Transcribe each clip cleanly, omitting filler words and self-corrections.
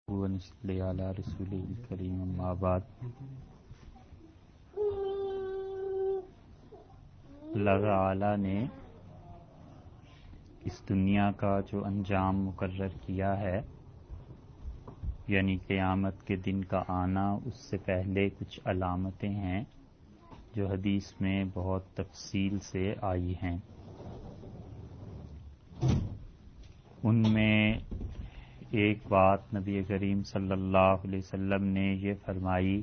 ونصلی علی رسول الکریم اما بعد۔ اللہ تعالی نے اس دنیا کا جو انجام مقرر کیا ہے، یعنی قیامت کے دن کا آنا، اس سے پہلے کچھ علامتیں ہیں جو حدیث میں بہت تفصیل سے آئی ہیں۔ ان میں ایک بات نبی کریم صلی اللہ علیہ وسلم نے یہ فرمائی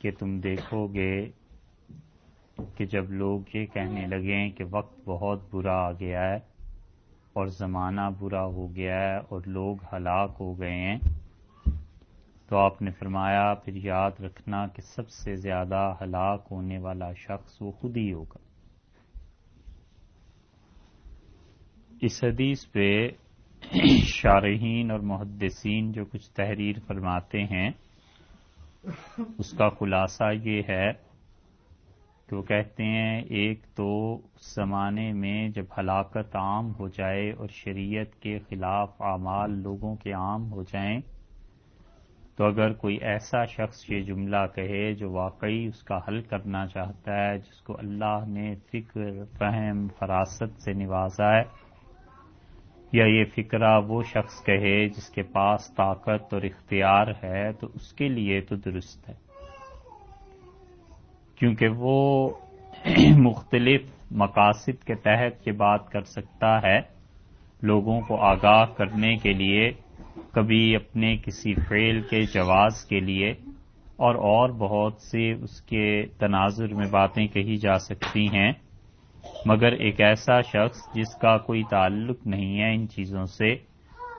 کہ تم دیکھو گے کہ جب لوگ یہ کہنے لگیں کہ وقت بہت برا آ گیا ہے اور زمانہ برا ہو گیا ہے اور لوگ ہلاک ہو گئے ہیں، تو آپ نے فرمایا پھر یاد رکھنا کہ سب سے زیادہ ہلاک ہونے والا شخص وہ خود ہی ہوگا۔ اس حدیث پہ شارحین اور محدثین جو کچھ تحریر فرماتے ہیں، اس کا خلاصہ یہ ہے کہ وہ کہتے ہیں ایک تو اس زمانے میں جب ہلاکت عام ہو جائے اور شریعت کے خلاف اعمال لوگوں کے عام ہو جائیں، تو اگر کوئی ایسا شخص یہ جملہ کہے جو واقعی اس کا حل کرنا چاہتا ہے، جس کو اللہ نے فکر، فہم، فراست سے نوازا ہے، یا یہ فکرہ وہ شخص کہے جس کے پاس طاقت اور اختیار ہے، تو اس کے لیے تو درست ہے، کیونکہ وہ مختلف مقاصد کے تحت یہ بات کر سکتا ہے، لوگوں کو آگاہ کرنے کے لیے، کبھی اپنے کسی فعل کے جواز کے لیے، اور بہت سی اس کے تناظر میں باتیں کہی جا سکتی ہیں۔ مگر ایک ایسا شخص جس کا کوئی تعلق نہیں ہے ان چیزوں سے،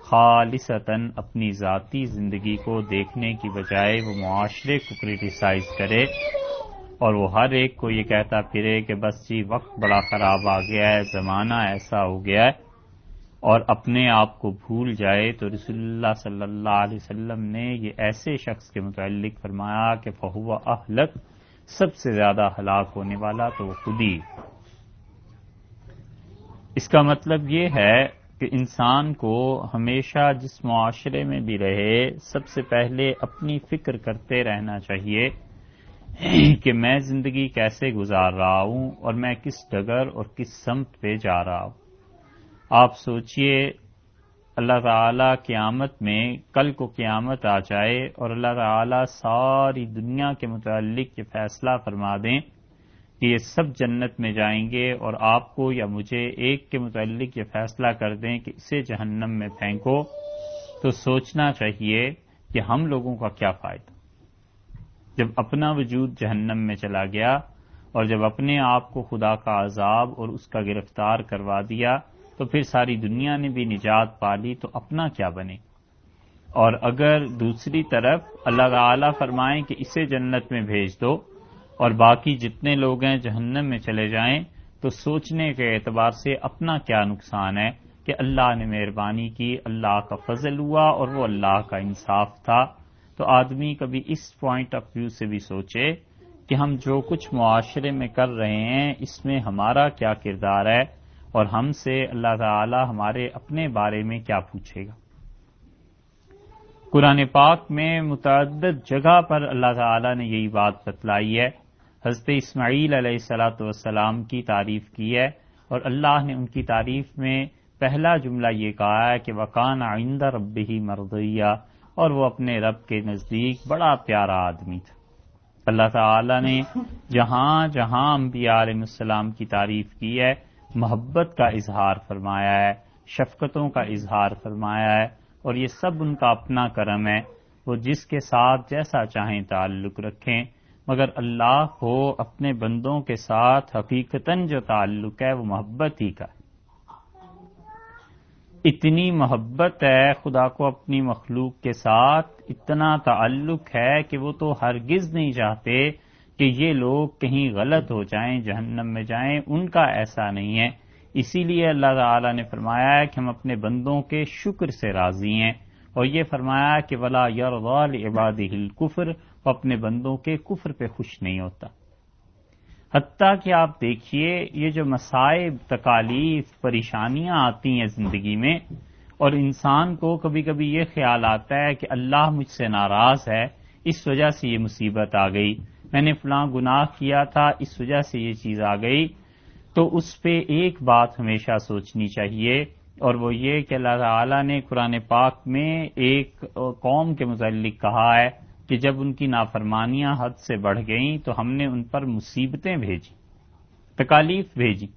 خالصتاً اپنی ذاتی زندگی کو دیکھنے کی بجائے وہ معاشرے کو کرٹیسائز کرے اور وہ ہر ایک کو یہ کہتا پھرے کہ بس جی وقت بڑا خراب آ گیا ہے، زمانہ ایسا ہو گیا ہے، اور اپنے آپ کو بھول جائے، تو رسول اللہ صلی اللہ علیہ وسلم نے یہ ایسے شخص کے متعلق فرمایا کہ فہو اہلک، سب سے زیادہ ہلاک ہونے والا تو وہ خود ہی۔ اس کا مطلب یہ ہے کہ انسان کو ہمیشہ جس معاشرے میں بھی رہے، سب سے پہلے اپنی فکر کرتے رہنا چاہیے کہ میں زندگی کیسے گزار رہا ہوں اور میں کس ڈگر اور کس سمت پہ جا رہا ہوں۔ آپ سوچئے اللہ تعالیٰ قیامت میں، کل کو قیامت آ جائے اور اللہ تعالیٰ ساری دنیا کے متعلق یہ فیصلہ فرما دیں کہ یہ سب جنت میں جائیں گے، اور آپ کو یا مجھے ایک کے متعلق یہ فیصلہ کر دیں کہ اسے جہنم میں پھینکو، تو سوچنا چاہیے کہ ہم لوگوں کا کیا فائدہ جب اپنا وجود جہنم میں چلا گیا، اور جب اپنے آپ کو خدا کا عذاب اور اس کا گرفتار کروا دیا، تو پھر ساری دنیا نے بھی نجات پا لی، تو اپنا کیا بنے؟ اور اگر دوسری طرف اللہ تعالیٰ فرمائیں کہ اسے جنت میں بھیج دو اور باقی جتنے لوگ ہیں جہنم میں چلے جائیں، تو سوچنے کے اعتبار سے اپنا کیا نقصان ہے کہ اللہ نے مہربانی کی، اللہ کا فضل ہوا اور وہ اللہ کا انصاف تھا۔ تو آدمی کبھی اس پوائنٹ آف ویو سے بھی سوچے کہ ہم جو کچھ معاشرے میں کر رہے ہیں، اس میں ہمارا کیا کردار ہے، اور ہم سے اللہ تعالی ہمارے اپنے بارے میں کیا پوچھے گا۔ قرآن پاک میں متعدد جگہ پر اللہ تعالی نے یہی بات بتلائی ہے۔ حضرت اسماعیل علیہ السلام کی تعریف کی ہے، اور اللہ نے ان کی تعریف میں پہلا جملہ یہ کہا ہے کہ وَكَانَ عِندَ رَبِّهِ مَرْضِيًّا، اور وہ اپنے رب کے نزدیک بڑا پیارا آدمی تھا۔ اللہ تعالی نے جہاں جہاں انبیاء علیہ السلام کی تعریف کی ہے، محبت کا اظہار فرمایا ہے، شفقتوں کا اظہار فرمایا ہے، اور یہ سب ان کا اپنا کرم ہے۔ وہ جس کے ساتھ جیسا چاہیں تعلق رکھیں، مگر اللہ کو اپنے بندوں کے ساتھ حقیقتاً جو تعلق ہے وہ محبت ہی کا ہے۔ اتنی محبت ہے خدا کو اپنی مخلوق کے ساتھ، اتنا تعلق ہے کہ وہ تو ہرگز نہیں چاہتے کہ یہ لوگ کہیں غلط ہو جائیں، جہنم میں جائیں، ان کا ایسا نہیں ہے۔ اسی لیے اللہ تعالی نے فرمایا ہے کہ ہم اپنے بندوں کے شکر سے راضی ہیں، اور یہ فرمایا کہ وَلَا يَرْضَىٰ لِعِبَادِهِ الْكُفْرَ، وہ اپنے بندوں کے کفر پہ خوش نہیں ہوتا۔ حتیٰ کہ آپ دیکھیے یہ جو مصائب، تکالیف، پریشانیاں آتی ہیں زندگی میں، اور انسان کو کبھی کبھی یہ خیال آتا ہے کہ اللہ مجھ سے ناراض ہے، اس وجہ سے یہ مصیبت آ گئی، میں نے فلاں گناہ کیا تھا اس وجہ سے یہ چیز آ گئی، تو اس پہ ایک بات ہمیشہ سوچنی چاہیے، اور وہ یہ کہ اللہ تعالیٰ نے قرآن پاک میں ایک قوم کے متعلق کہا ہے کہ جب ان کی نافرمانیاں حد سے بڑھ گئیں تو ہم نے ان پر مصیبتیں بھیجی، تکالیف بھیجی۔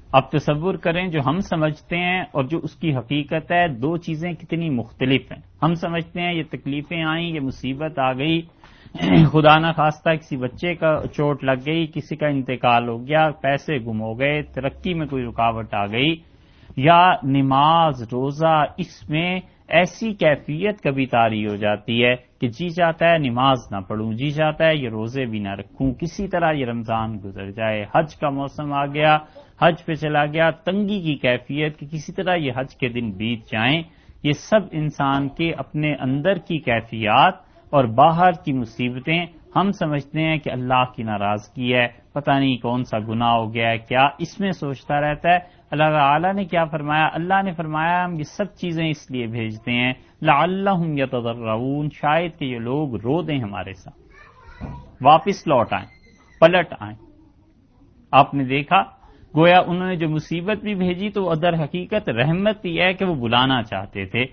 اب تصور کریں جو ہم سمجھتے ہیں اور جو اس کی حقیقت ہے، دو چیزیں کتنی مختلف ہیں۔ ہم سمجھتے ہیں یہ تکلیفیں آئیں، یہ مصیبت آ گئی، خدا نہ خواستہ کسی بچے کا چوٹ لگ گئی، کسی کا انتقال ہو گیا، پیسے گم ہو گئے، ترقی میں کوئی رکاوٹ آ گئی، یا نماز روزہ اس میں ایسی کیفیت کبھی طاری ہو جاتی ہے کہ جی چاہتا ہے نماز نہ پڑھوں، جی چاہتا ہے یہ روزے بھی نہ رکھوں، کسی طرح یہ رمضان گزر جائے، حج کا موسم آ گیا، حج پہ چلا گیا، تنگی کی کیفیت کہ کسی طرح یہ حج کے دن بیت جائیں۔ یہ سب انسان کے اپنے اندر کی کیفیات اور باہر کی مصیبتیں ہم سمجھتے ہیں کہ اللہ کی ناراضگی ہے، پتہ نہیں کون سا گناہ ہو گیا ہے، کیا اس میں سوچتا رہتا ہے۔ اللہ تعالیٰ نے کیا فرمایا؟ اللہ نے فرمایا ہم یہ سب چیزیں اس لیے بھیجتے ہیں لعلہم یتضرعون، شاید کہ یہ لوگ رو دیں ہمارے ساتھ، واپس لوٹ آئیں، پلٹ آئیں۔ آپ نے دیکھا گویا انہوں نے جو مصیبت بھی بھیجی تو وہ در حقیقت رحمت ہی ہے کہ وہ بلانا چاہتے تھے۔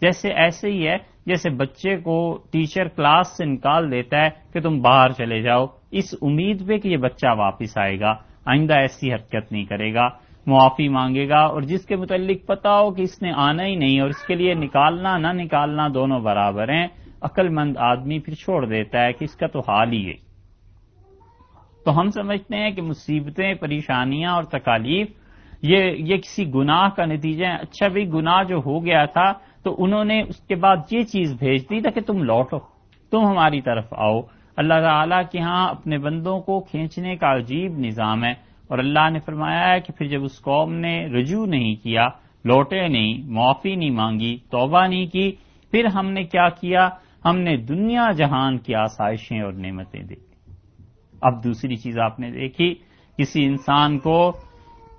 جیسے ایسے ہی ہے جیسے بچے کو ٹیچر کلاس سے نکال دیتا ہے کہ تم باہر چلے جاؤ، اس امید پہ کہ یہ بچہ واپس آئے گا، آئندہ ایسی حرکت نہیں کرے گا، معافی مانگے گا، اور جس کے متعلق پتا ہو کہ اس نے آنا ہی نہیں اور اس کے لیے نکالنا نہ نکالنا دونوں برابر ہیں، عقل مند آدمی پھر چھوڑ دیتا ہے کہ اس کا تو حال ہی ہے۔ تو ہم سمجھتے ہیں کہ مصیبتیں، پریشانیاں اور تکالیف یہ کسی گناہ کا نتیجہ ہے۔ اچھا بھی گناہ جو ہو گیا تھا تو انہوں نے اس کے بعد یہ چیز بھیج دی تھا کہ تم لوٹو، تم ہماری طرف آؤ۔ اللہ تعالیٰ کے ہاں اپنے بندوں کو کھینچنے کا عجیب نظام ہے، اور اللہ نے فرمایا ہے کہ پھر جب اس قوم نے رجوع نہیں کیا، لوٹے نہیں، معافی نہیں مانگی، توبہ نہیں کی، پھر ہم نے کیا کیا؟ ہم نے دنیا جہان کی آسائشیں اور نعمتیں دی۔ اب دوسری چیز آپ نے دیکھی، کسی انسان کو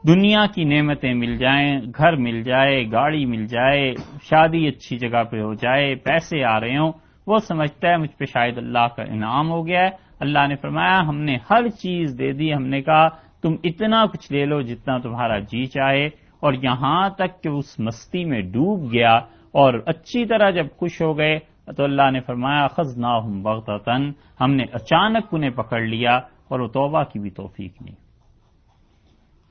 دنیا کی نعمتیں مل جائیں، گھر مل جائے، گاڑی مل جائے، شادی اچھی جگہ پہ ہو جائے، پیسے آ رہے ہوں، وہ سمجھتا ہے مجھ پہ شاید اللہ کا انعام ہو گیا ہے۔ اللہ نے فرمایا ہم نے ہر چیز دے دی، ہم نے کہا تم اتنا کچھ لے لو جتنا تمہارا جی چاہے، اور یہاں تک کہ اس مستی میں ڈوب گیا اور اچھی طرح جب خوش ہو گئے تو اللہ نے فرمایا خذناہم بغتۃ، ہم نے اچانک انہیں پکڑ لیا اور وہ توبہ کی بھی توفیق نہیں۔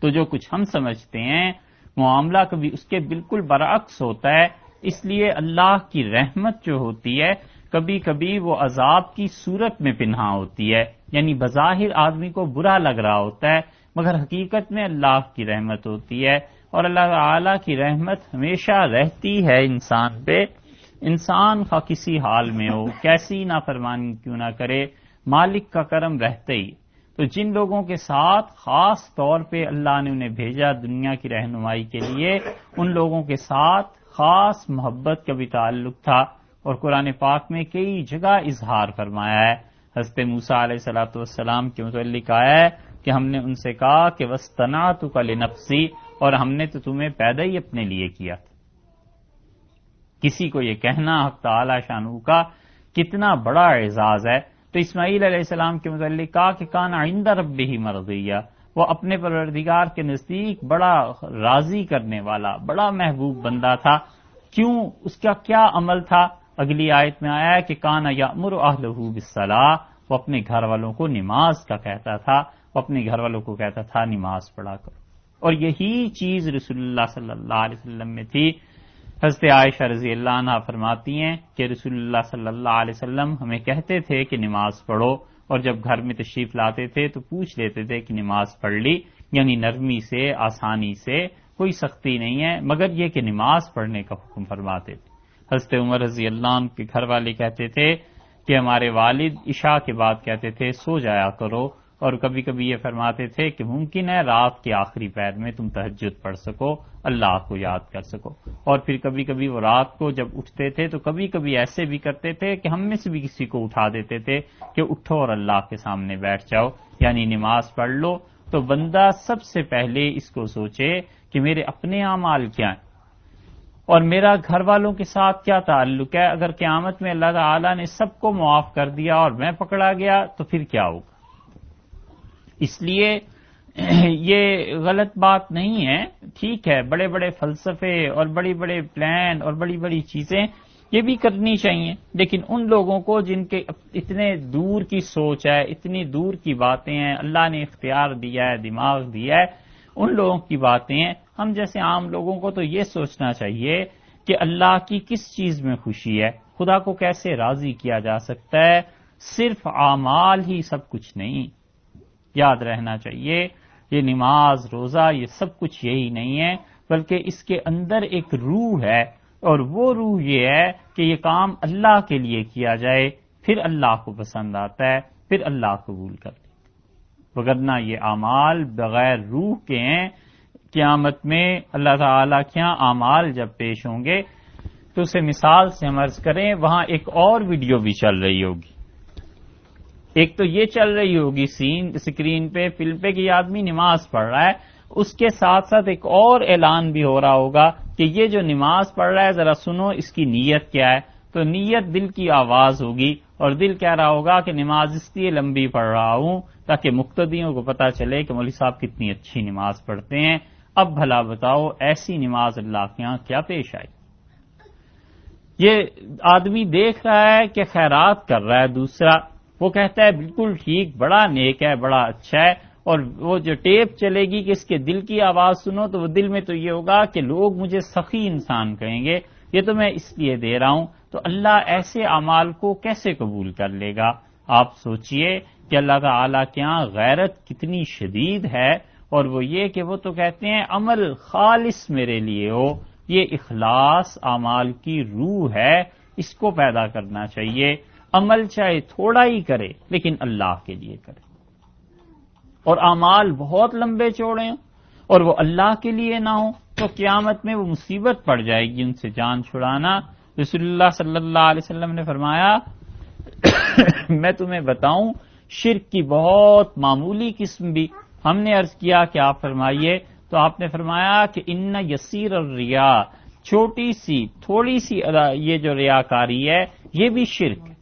تو جو کچھ ہم سمجھتے ہیں معاملہ کبھی اس کے بالکل برعکس ہوتا ہے، اس لیے اللہ کی رحمت جو ہوتی ہے کبھی کبھی وہ عذاب کی صورت میں پنہاں ہوتی ہے، یعنی بظاہر آدمی کو برا لگ رہا ہوتا ہے مگر حقیقت میں اللہ کی رحمت ہوتی ہے، اور اللہ تعالیٰ کی رحمت ہمیشہ رہتی ہے انسان پہ، انسان خواہ کسی حال میں ہو، کیسی نافرمانی کیوں نہ کرے، مالک کا کرم رہتے ہی۔ تو جن لوگوں کے ساتھ خاص طور پہ اللہ نے انہیں بھیجا دنیا کی رہنمائی کے لیے، ان لوگوں کے ساتھ خاص محبت کا بھی تعلق تھا، اور قرآن پاک میں کئی جگہ اظہار فرمایا ہے۔ حضرت موسیٰ علیہ الصلوۃ والسلام کے متعلق آیا ہے کہ ہم نے ان سے کہا کہ وَاصْطَنَعْتُكَ لِنَفْسِي، اور ہم نے تو تمہیں پیدا ہی اپنے لیے کیا تھا۔ کسی کو یہ کہنا حق تعالی شانہ کا کتنا بڑا اعزاز ہے۔ تو اسماعیل علیہ السلام کے متعلق کہا کہ کان عند ربہ مرضیہ، وہ اپنے پروردگار کے نزدیک بڑا راضی کرنے والا، بڑا محبوب بندہ تھا۔ کیوں؟ اس کا کیا عمل تھا؟ اگلی آیت میں آیا ہے کہ کان یأمر اہلہ بالصلاۃ، وہ اپنے گھر والوں کو نماز کا کہتا تھا، وہ اپنے گھر والوں کو کہتا تھا نماز پڑھا کرو، اور یہی چیز رسول اللہ صلی اللہ علیہ وسلم میں تھی۔ حضرت عائشہ رضی اللہ عنہا فرماتی ہیں کہ رسول اللہ صلی اللہ علیہ وسلم ہمیں کہتے تھے کہ نماز پڑھو، اور جب گھر میں تشریف لاتے تھے تو پوچھ لیتے تھے کہ نماز پڑھ لی، یعنی نرمی سے، آسانی سے، کوئی سختی نہیں ہے، مگر یہ کہ نماز پڑھنے کا حکم فرماتے تھے۔ حضرت عمر رضی اللہ عنہ کے گھر والے کہتے تھے کہ ہمارے والد عشاء کے بعد کہتے تھے سو جایا کرو، اور کبھی کبھی یہ فرماتے تھے کہ ممکن ہے رات کے آخری پہر میں تم تہجد پڑھ سکو، اللہ کو یاد کر سکو، اور پھر کبھی کبھی وہ رات کو جب اٹھتے تھے تو کبھی کبھی ایسے بھی کرتے تھے کہ ہم میں سے بھی کسی کو اٹھا دیتے تھے کہ اٹھو اور اللہ کے سامنے بیٹھ جاؤ، یعنی نماز پڑھ لو۔ تو بندہ سب سے پہلے اس کو سوچے کہ میرے اپنے اعمال کیا ہیں، اور میرا گھر والوں کے ساتھ کیا تعلق ہے؟ اگر قیامت میں اللہ تعالیٰ نے سب کو معاف کر دیا اور میں پکڑا گیا تو پھر کیا ہوگا؟ اس لیے یہ غلط بات نہیں ہے، ٹھیک ہے، بڑے بڑے فلسفے اور بڑی بڑے پلان اور بڑی بڑی چیزیں یہ بھی کرنی چاہیے، لیکن ان لوگوں کو جن کے اتنے دور کی سوچ ہے، اتنی دور کی باتیں ہیں، اللہ نے اختیار دیا ہے، دماغ دیا ہے، ان لوگوں کی باتیں ہیں۔ ہم جیسے عام لوگوں کو تو یہ سوچنا چاہیے کہ اللہ کی کس چیز میں خوشی ہے، خدا کو کیسے راضی کیا جا سکتا ہے، صرف اعمال ہی سب کچھ نہیں۔ یاد رہنا چاہیے یہ نماز روزہ یہ سب کچھ یہی نہیں ہے، بلکہ اس کے اندر ایک روح ہے، اور وہ روح یہ ہے کہ یہ کام اللہ کے لیے کیا جائے، پھر اللہ کو پسند آتا ہے، پھر اللہ قبول کر لیتا ہے، وگرنہ یہ اعمال بغیر روح کے ہیں۔ قیامت میں اللہ تعالیٰ کیا اعمال جب پیش ہوں گے تو اسے مثال سے ہم عرض کریں، وہاں ایک اور ویڈیو بھی چل رہی ہوگی۔ ایک تو یہ چل رہی ہوگی سکرین پہ، فلم پہ، کہ یہ آدمی نماز پڑھ رہا ہے، اس کے ساتھ ساتھ ایک اور اعلان بھی ہو رہا ہوگا کہ یہ جو نماز پڑھ رہا ہے ذرا سنو اس کی نیت کیا ہے۔ تو نیت دل کی آواز ہوگی، اور دل کہہ رہا ہوگا کہ نماز اس لیے لمبی پڑھ رہا ہوں تاکہ مقتدیوں کو پتہ چلے کہ مولوی صاحب کتنی اچھی نماز پڑھتے ہیں۔ اب بھلا بتاؤ ایسی نماز اللہ کے یہاں کیا پیش آئی؟ یہ آدمی دیکھ رہا ہے کہ خیرات کر رہا ہے دوسرا، وہ کہتا ہے بالکل ٹھیک، بڑا نیک ہے، بڑا اچھا ہے، اور وہ جو ٹیپ چلے گی کہ اس کے دل کی آواز سنو تو وہ دل میں تو یہ ہوگا کہ لوگ مجھے سخی انسان کہیں گے، یہ تو میں اس لیے دے رہا ہوں۔ تو اللہ ایسے اعمال کو کیسے قبول کر لے گا؟ آپ سوچئے کہ اللہ تعالیٰ کے یہاں غیرت کتنی شدید ہے، اور وہ یہ کہ وہ تو کہتے ہیں عمل خالص میرے لیے ہو۔ یہ اخلاص اعمال کی روح ہے، اس کو پیدا کرنا چاہیے۔ عمل چاہے تھوڑا ہی کرے لیکن اللہ کے لیے کرے، اور اعمال بہت لمبے چوڑے ہوں اور وہ اللہ کے لیے نہ ہوں تو قیامت میں وہ مصیبت پڑ جائے گی ان سے جان چھڑانا۔ رسول اللہ صلی اللہ علیہ وسلم نے فرمایا میں تمہیں بتاؤں شرک کی بہت معمولی قسم بھی۔ ہم نے عرض کیا کہ آپ فرمائیے، تو آپ نے فرمایا کہ ان یسیر الریا، چھوٹی سی تھوڑی سی یہ جو ریاکاری ہے یہ بھی شرک ہے۔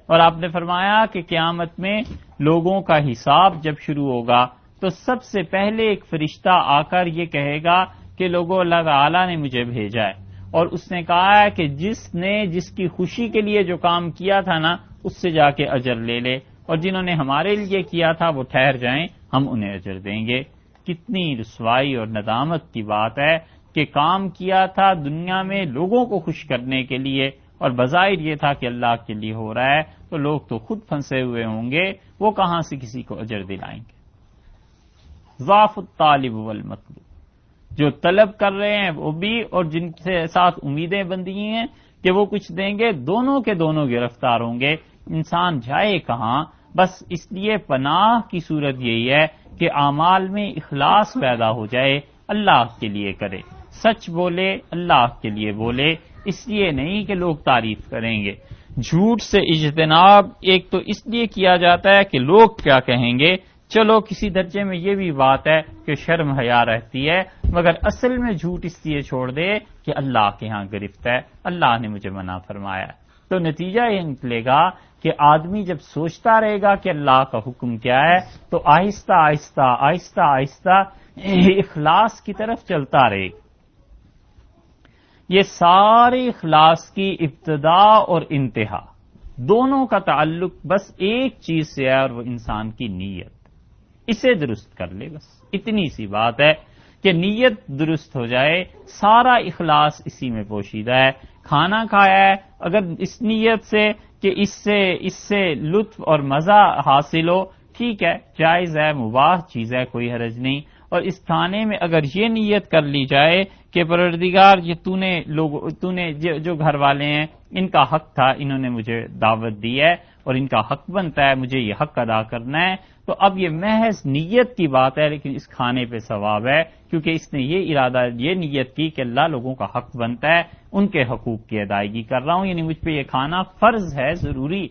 اور آپ نے فرمایا کہ قیامت میں لوگوں کا حساب جب شروع ہوگا تو سب سے پہلے ایک فرشتہ آ کر یہ کہے گا کہ لوگوں اللہ تعالیٰ نے مجھے بھیجا ہے، اور اس نے کہا ہے کہ جس کی خوشی کے لیے جو کام کیا تھا نا اس سے جا کے اجر لے لے، اور جنہوں نے ہمارے لیے کیا تھا وہ ٹھہر جائیں، ہم انہیں اجر دیں گے۔ کتنی رسوائی اور ندامت کی بات ہے کہ کام کیا تھا دنیا میں لوگوں کو خوش کرنے کے لیے، اور بظاہر یہ تھا کہ اللہ کے لیے ہو رہا ہے، تو لوگ تو خود پھنسے ہوئے ہوں گے، وہ کہاں سے کسی کو اجر دلائیں گے؟ ضعف الطالب والمطلوب، جو طلب کر رہے ہیں وہ بھی اور جن کے ساتھ امیدیں بندھی ہیں کہ وہ کچھ دیں گے، دونوں کے دونوں گرفتار ہوں گے۔ انسان جائے کہاں؟ بس اس لیے پناہ کی صورت یہی ہے کہ اعمال میں اخلاص پیدا ہو جائے، اللہ کے لیے کرے، سچ بولے، اللہ کے لیے بولے، اس لیے نہیں کہ لوگ تعریف کریں گے۔ جھوٹ سے اجتناب ایک تو اس لیے کیا جاتا ہے کہ لوگ کیا کہیں گے، چلو کسی درجے میں یہ بھی بات ہے کہ شرم حیا رہتی ہے، مگر اصل میں جھوٹ اس لیے چھوڑ دے کہ اللہ کے ہاں گرفت ہے، اللہ نے مجھے منع فرمایا۔ تو نتیجہ یہ نکلے گا کہ آدمی جب سوچتا رہے گا کہ اللہ کا حکم کیا ہے تو آہستہ آہستہ آہستہ آہستہ اخلاص کی طرف چلتا رہے گا۔ یہ سارے اخلاص کی ابتدا اور انتہا دونوں کا تعلق بس ایک چیز سے ہے، اور وہ انسان کی نیت۔ اسے درست کر لے، بس اتنی سی بات ہے کہ نیت درست ہو جائے، سارا اخلاص اسی میں پوشیدہ ہے۔ کھانا کھایا ہے اگر اس نیت سے کہ اس سے لطف اور مزہ حاصل ہو، ٹھیک ہے، جائز ہے، مباح چیز ہے، کوئی حرج نہیں۔ اور اس کھانے میں اگر یہ نیت کر لی جائے کہ پروردگار یہ تو نے جو گھر والے ہیں ان کا حق تھا، انہوں نے مجھے دعوت دی ہے اور ان کا حق بنتا ہے مجھے یہ حق ادا کرنا ہے، تو اب یہ محض نیت کی بات ہے، لیکن اس کھانے پہ ثواب ہے کیونکہ اس نے یہ ارادہ یہ نیت کی کہ اللہ لوگوں کا حق بنتا ہے، ان کے حقوق کی ادائیگی کر رہا ہوں، یعنی مجھ پہ یہ کھانا فرض ہے، ضروری۔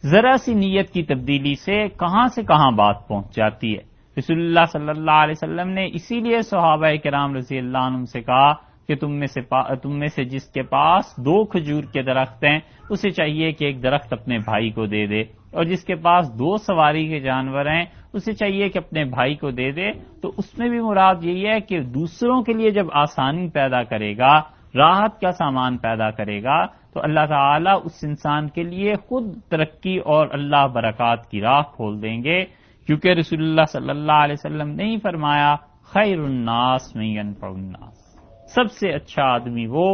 ذرا سی نیت کی تبدیلی سے کہاں بات پہنچ جاتی ہے۔ رسول اللہ صلی اللہ علیہ وسلم نے اسی لیے صحابہ کرام رضی اللہ عنہم سے کہا کہ تم میں سے جس کے پاس 2 کھجور کے درخت ہیں اسے چاہیے کہ ایک درخت اپنے بھائی کو دے دے، اور جس کے پاس 2 سواری کے جانور ہیں اسے چاہیے کہ اپنے بھائی کو دے دے۔ تو اس میں بھی مراد یہی ہے کہ دوسروں کے لیے جب آسانی پیدا کرے گا، راحت کا سامان پیدا کرے گا، تو اللہ تعالیٰ اس انسان کے لیے خود ترقی اور اللہ برکات کی راہ کھول دیں گے، کیونکہ رسول اللہ صلی اللہ علیہ وسلم نے ہی فرمایا خیر الناس من ینفع الناس، سب سے اچھا آدمی وہ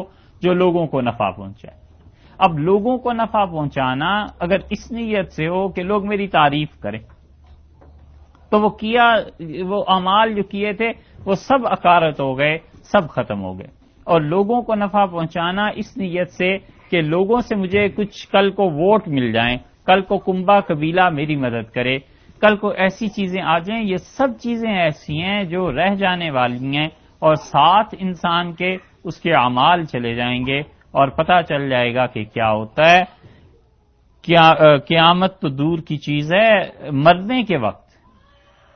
جو لوگوں کو نفع پہنچائے۔ اب لوگوں کو نفع پہنچانا اگر اس نیت سے ہو کہ لوگ میری تعریف کریں تو وہ اعمال جو کیے تھے وہ سب اکارت ہو گئے، سب ختم ہو گئے۔ اور لوگوں کو نفع پہنچانا اس نیت سے کہ لوگوں سے مجھے کچھ کل کو ووٹ مل جائیں، کل کو کنبہ قبیلہ میری مدد کرے، کل کو ایسی چیزیں آ جائیں، یہ سب چیزیں ایسی ہیں جو رہ جانے والی ہیں، اور ساتھ انسان کے اس کے اعمال چلے جائیں گے اور پتہ چل جائے گا کہ کیا ہوتا ہے۔ قیامت تو دور کی چیز ہے، مرنے کے وقت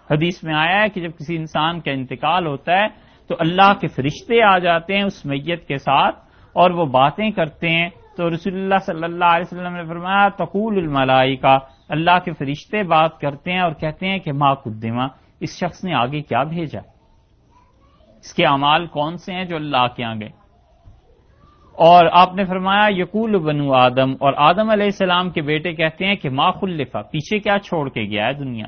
حدیث میں آیا ہے کہ جب کسی انسان کا انتقال ہوتا ہے تو اللہ کے فرشتے آ جاتے ہیں اس میت کے ساتھ اور وہ باتیں کرتے ہیں، تو رسول اللہ صلی اللہ علیہ وسلم نے فرمایا تقول الملائکہ، اللہ کے فرشتے بات کرتے ہیں اور کہتے ہیں کہ ما قدما، اس شخص نے آگے کیا بھیجا، اس کے اعمال کون سے ہیں جو اللہ کے آگے۔ اور آپ نے فرمایا یقول بنو آدم، اور آدم علیہ السلام کے بیٹے کہتے ہیں کہ ما خلفا، پیچھے کیا چھوڑ کے گیا ہے دنیا۔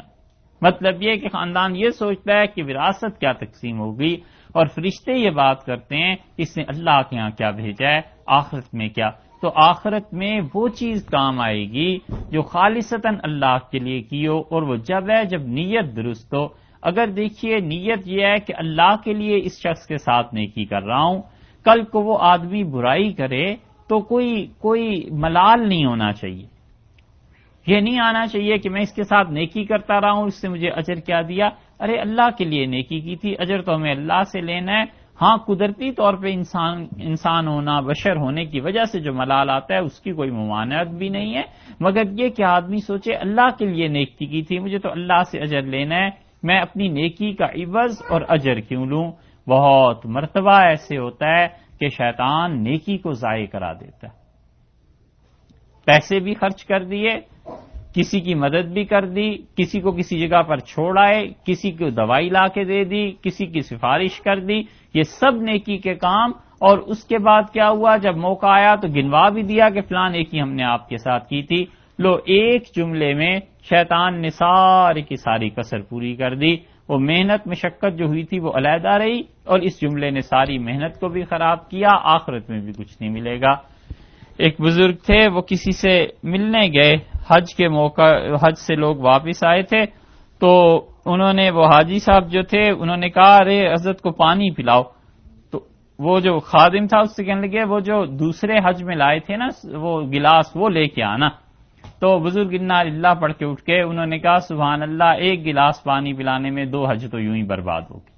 مطلب یہ کہ خاندان یہ سوچتا ہے کہ وراثت کیا تقسیم ہوگی، اور فرشتے یہ بات کرتے ہیں اس نے اللہ کے ہاں کیا بھیجا ہے، آخرت میں کیا۔ تو آخرت میں وہ چیز کام آئے گی جو خالصتاً اللہ کے لیے کی ہو، اور وہ جب ہے جب نیت درست ہو۔ اگر دیکھیے نیت یہ ہے کہ اللہ کے لیے اس شخص کے ساتھ نیکی کر رہا ہوں، کل کو وہ آدمی برائی کرے تو کوئی ملال نہیں ہونا چاہیے، یہ نہیں آنا چاہیے کہ میں اس کے ساتھ نیکی کرتا رہا ہوں، اس نے مجھے اجر کیا دیا، ارے اللہ کے لیے نیکی کی تھی، اجر تو ہمیں اللہ سے لینا ہے۔ ہاں قدرتی طور پہ انسان ہونا، بشر ہونے کی وجہ سے جو ملال آتا ہے اس کی کوئی ممانعت بھی نہیں ہے، مگر یہ کہ آدمی سوچے اللہ کے لیے نیکی کی تھی، مجھے تو اللہ سے اجر لینا ہے، میں اپنی نیکی کا عوض اور اجر کیوں لوں۔ بہت مرتبہ ایسے ہوتا ہے کہ شیطان نیکی کو ضائع کرا دیتا ہے، پیسے بھی خرچ کر دیے، کسی کی مدد بھی کر دی، کسی کو کسی جگہ پر چھوڑ آئے، کسی کو دوائی لا کے دے دی، کسی کی سفارش کر دی، یہ سب نیکی کے کام، اور اس کے بعد کیا ہوا، جب موقع آیا تو گنوا بھی دیا کہ فلاں نیکی ہم نے آپ کے ساتھ کی تھی، لو ایک جملے میں شیطان نے ساری کی ساری کسر پوری کر دی، وہ محنت مشقت جو ہوئی تھی وہ علیحدہ رہی، اور اس جملے نے ساری محنت کو بھی خراب کیا، آخرت میں بھی کچھ نہیں ملے گا۔ ایک بزرگ تھے، وہ کسی سے ملنے گئے، حج کے موقع، حج سے لوگ واپس آئے تھے، تو انہوں نے، وہ حاجی صاحب جو تھے انہوں نے کہا ارے حضرت کو پانی پلاؤ، تو وہ جو خادم تھا اس سے کہنے لگے وہ جو دوسرے حج میں لائے تھے نا وہ گلاس، وہ لے کے آنا۔ تو بزرگ انا اللہ پڑھ کے اٹھ کے انہوں نے کہا سبحان اللہ، ایک گلاس پانی پلانے میں 2 حج تو یوں ہی برباد ہو گئے۔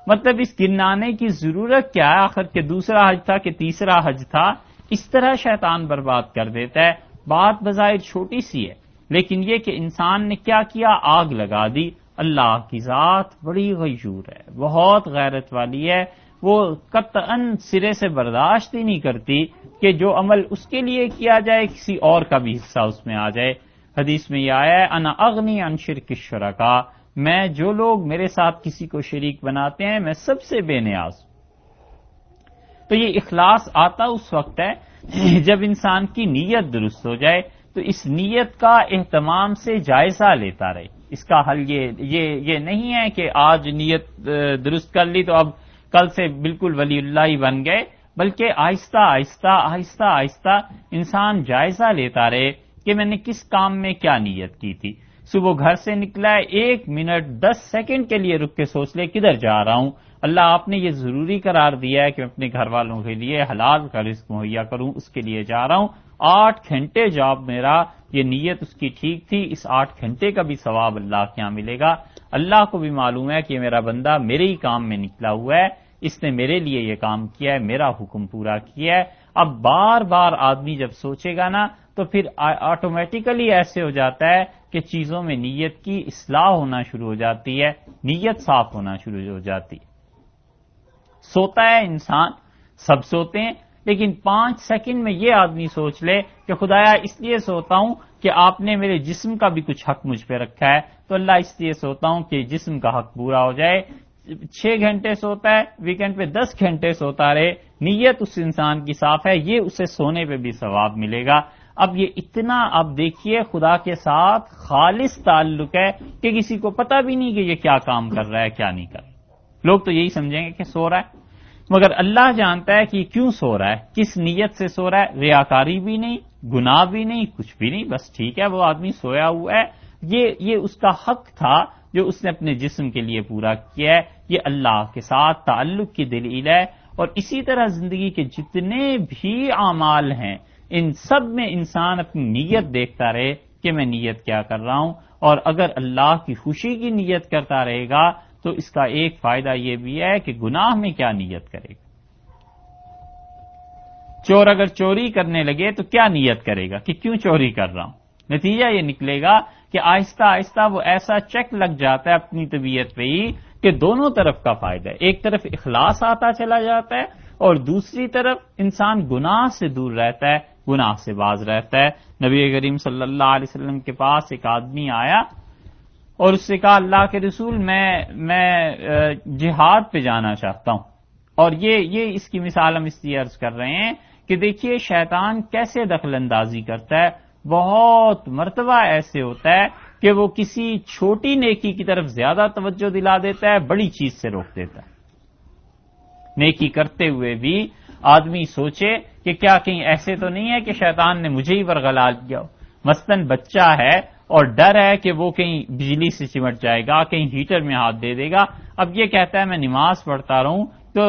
مطلب اس گنانے کی ضرورت کیا ہے، آخر کہ دوسرا حج تھا کہ تیسرا حج تھا، اس طرح شیطان برباد کر دیتا ہے۔ بات بظاہر چھوٹی سی ہے، لیکن یہ کہ انسان نے کیا کیا، آگ لگا دی۔ اللہ کی ذات بڑی غیور ہے، بہت غیرت والی ہے، وہ قطعاً سرے سے برداشت ہی نہیں کرتی کہ جو عمل اس کے لیے کیا جائے کسی اور کا بھی حصہ اس میں آ جائے۔ حدیث میں یہ آیا ہے انا اغنی عن شرک الشرکاء، میں جو لوگ میرے ساتھ کسی کو شریک بناتے ہیں میں سب سے بے نیاز ہوں۔ تو یہ اخلاص آتا اس وقت ہے جب انسان کی نیت درست ہو جائے، تو اس نیت کا اہتمام سے جائزہ لیتا رہے۔ اس کا حل یہ نہیں ہے کہ آج نیت درست کر لی تو اب کل سے بالکل ولی اللہ ہی بن گئے، بلکہ آہستہ آہستہ آہستہ آہستہ انسان جائزہ لیتا رہے کہ میں نے کس کام میں کیا نیت کی تھی۔ صبح گھر سے نکلا ہے، 1 منٹ 10 سیکنڈ کے لیے رک کے سوچ لے کدھر جا رہا ہوں، اللہ آپ نے یہ ضروری قرار دیا ہے کہ میں اپنے گھر والوں کے لیے حلال کا رزق مہیا کروں، اس کے لیے جا رہا ہوں۔ 8 گھنٹے جاب میرا، یہ نیت اس کی ٹھیک تھی، اس 8 گھنٹے کا بھی ثواب اللہ کے یہاں ملے گا۔ اللہ کو بھی معلوم ہے کہ یہ میرا بندہ میرے ہی کام میں نکلا ہوا ہے، اس نے میرے لیے یہ کام کیا ہے، میرا حکم پورا کیا ہے۔ اب بار بار آدمی جب سوچے گا نا تو پھر آٹومیٹیکلی ایسے ہو جاتا ہے کہ چیزوں میں نیت کی اصلاح ہونا شروع ہو جاتی ہے، نیت صاف ہونا شروع ہو جاتی ہے۔ سوتا ہے انسان، سب سوتے ہیں، لیکن 5 سیکنڈ میں یہ آدمی سوچ لے کہ خدایا اس لیے سوتا ہوں کہ آپ نے میرے جسم کا بھی کچھ حق مجھ پہ رکھا ہے، تو اللہ اس لیے سوتا ہوں کہ جسم کا حق پورا ہو جائے۔ 6 گھنٹے سوتا ہے، ویکینڈ پہ 10 گھنٹے سوتا رہے، نیت اس انسان کی صاف ہے، یہ اسے سونے پہ بھی ثواب ملے گا۔ اب یہ اتنا اب دیکھیے خدا کے ساتھ خالص تعلق ہے کہ کسی کو پتہ بھی نہیں کہ یہ کیا کام کر رہا ہے کیا نہیں کر رہا۔ لوگ تو یہی سمجھیں گے کہ سو رہا ہے، مگر اللہ جانتا ہے کہ یہ کیوں سو رہا ہے، کس نیت سے سو رہا ہے۔ ریاکاری بھی نہیں، گناہ بھی نہیں، کچھ بھی نہیں، بس ٹھیک ہے وہ آدمی سویا ہوا ہے، یہ اس کا حق تھا جو اس نے اپنے جسم کے لیے پورا کیا ہے۔ یہ اللہ کے ساتھ تعلق کی دلیل ہے۔ اور اسی طرح زندگی کے جتنے بھی اعمال ہیں ان سب میں انسان اپنی نیت دیکھتا رہے کہ میں نیت کیا کر رہا ہوں، اور اگر اللہ کی خوشی کی نیت کرتا رہے گا تو اس کا ایک فائدہ یہ بھی ہے کہ گناہ میں کیا نیت کرے گا۔ چور اگر چوری کرنے لگے تو کیا نیت کرے گا کہ کیوں چوری کر رہا ہوں؟ نتیجہ یہ نکلے گا کہ آہستہ آہستہ وہ ایسا چیک لگ جاتا ہے اپنی طبیعت پہ ہی کہ دونوں طرف کا فائدہ ہے، ایک طرف اخلاص آتا چلا جاتا ہے اور دوسری طرف انسان گناہ سے دور رہتا ہے، گناہ سے باز رہتا ہے۔ نبی کریم صلی اللہ علیہ وسلم کے پاس ایک آدمی آیا اور اس سے کہا اللہ کے رسول میں جہاد پہ جانا چاہتا ہوں، اور یہ اس کی مثال ہم اس لیے عرض کر رہے ہیں کہ دیکھیے شیطان کیسے دخل اندازی کرتا ہے۔ بہت مرتبہ ایسے ہوتا ہے کہ وہ کسی چھوٹی نیکی کی طرف زیادہ توجہ دلا دیتا ہے، بڑی چیز سے روک دیتا ہے۔ نیکی کرتے ہوئے بھی آدمی سوچے کہ کیا کہیں ایسے تو نہیں ہے کہ شیطان نے مجھے ہی ورغلا لیا ہو۔ مثلاً بچہ ہے اور ڈر ہے کہ وہ کہیں بجلی سے چمٹ جائے گا، کہیں ہیٹر میں ہاتھ دے دے گا، اب یہ کہتا ہے میں نماز پڑھتا رہوں، تو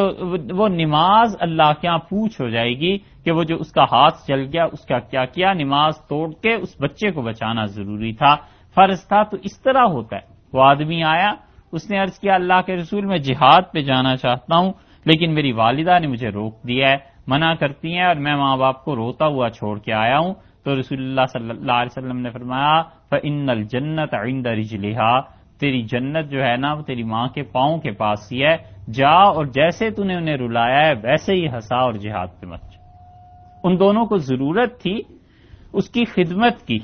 وہ نماز اللہ کے ہاں پوچھ ہو جائے گی کہ وہ جو اس کا ہاتھ چل گیا اس کا کیا کیا، نماز توڑ کے اس بچے کو بچانا ضروری تھا، فرض تھا۔ تو اس طرح ہوتا ہے۔ وہ آدمی آیا، اس نے عرض کیا اللہ کے رسول میں جہاد پہ جانا چاہتا ہوں، لیکن میری والدہ نے مجھے روک دیا ہے، منع کرتی ہیں، اور میں ماں باپ کو روتا ہوا چھوڑ کے آیا ہوں۔ تو رسول اللہ صلی اللہ علیہ وسلم نے فرمایا فَإِنَّ الْجَنَّةَ عِنْدَ رِجْلِهَا، تیری جنت جو ہے نا وہ تیری ماں کے پاؤں کے پاس ہی ہے، جا اور جیسے تو نے انہیں رلایا ہے ویسے ہی ہنسا اور جہاد پہ مت جا۔ ان دونوں کو ضرورت تھی اس کی خدمت کی،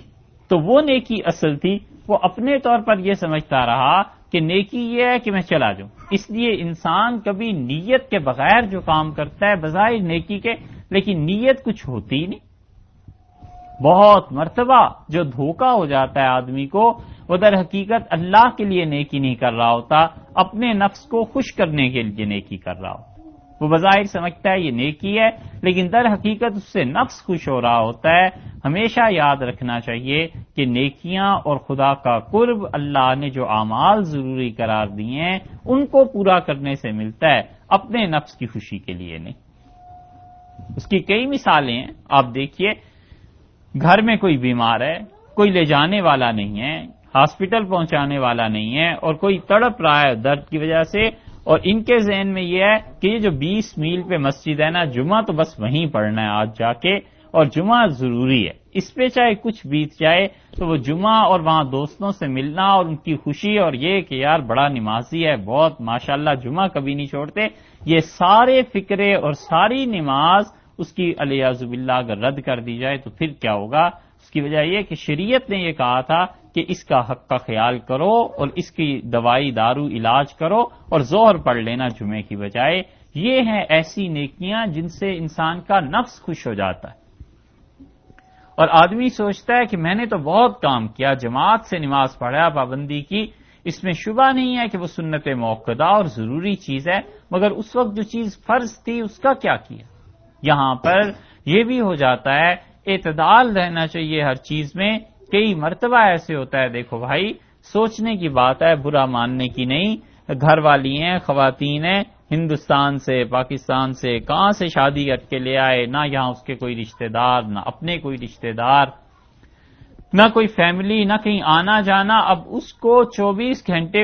تو وہ نیکی اصل تھی۔ وہ اپنے طور پر یہ سمجھتا رہا کہ نیکی یہ ہے کہ میں چلا جاؤں، اس لیے انسان کبھی نیت کے بغیر جو کام کرتا ہے بظاہر نیکی کے، لیکن نیت کچھ ہوتی ہی نہیں۔ بہت مرتبہ جو دھوکہ ہو جاتا ہے آدمی کو، وہ در حقیقت اللہ کے لیے نیکی نہیں کر رہا ہوتا، اپنے نفس کو خوش کرنے کے لیے نیکی کر رہا ہوتا۔ وہ بظاہر سمجھتا ہے یہ نیکی ہے، لیکن در حقیقت اس سے نفس خوش ہو رہا ہوتا ہے۔ ہمیشہ یاد رکھنا چاہیے کہ نیکیاں اور خدا کا قرب اللہ نے جو اعمال ضروری قرار دیے ہیں ان کو پورا کرنے سے ملتا ہے، اپنے نفس کی خوشی کے لیے نہیں۔ اس کی کئی مثالیں ہیں، آپ دیکھیے گھر میں کوئی بیمار ہے، کوئی لے جانے والا نہیں ہے، ہاسپٹل پہنچانے والا نہیں ہے، اور کوئی تڑپ رہا ہے درد کی وجہ سے، اور ان کے ذہن میں یہ ہے کہ یہ جو 20 میل پہ مسجد ہے نا، جمعہ تو بس وہیں پڑھنا ہے آج جا کے، اور جمعہ ضروری ہے، اس پہ چاہے کچھ بیت جائے تو وہ جمعہ اور وہاں دوستوں سے ملنا اور ان کی خوشی، اور یہ کہ یار بڑا نمازی ہے، بہت ماشاءاللہ جمعہ کبھی نہیں چھوڑتے، یہ سارے فکرے اور ساری نماز اس کی علیاذ باللہ اگر رد کر دی جائے تو پھر کیا ہوگا؟ اس کی وجہ یہ کہ شریعت نے یہ کہا تھا کہ اس کا حق کا خیال کرو اور اس کی دوائی دارو علاج کرو اور ظہر پڑھ لینا جمعے کی بجائے۔ یہ ہیں ایسی نیکیاں جن سے انسان کا نفس خوش ہو جاتا ہے، اور آدمی سوچتا ہے کہ میں نے تو بہت کام کیا، جماعت سے نماز پڑھا، پابندی کی، اس میں شبہ نہیں ہے کہ وہ سنت موقدہ اور ضروری چیز ہے، مگر اس وقت جو چیز فرض تھی اس کا کیا کیا؟ یہاں پر یہ بھی ہو جاتا ہے، اعتدال رہنا چاہیے ہر چیز میں۔ کئی مرتبہ ایسے ہوتا ہے، دیکھو بھائی سوچنے کی بات ہے، برا ماننے کی نہیں، گھر والی ہیں، خواتین ہیں، ہندوستان سے پاکستان سے کہاں سے شادی کر کے لے آئے، نہ یہاں اس کے کوئی رشتہ دار، نہ اپنے کوئی رشتہ دار، نہ کوئی فیملی، نہ کہیں آنا جانا۔ اب اس کو 24 گھنٹے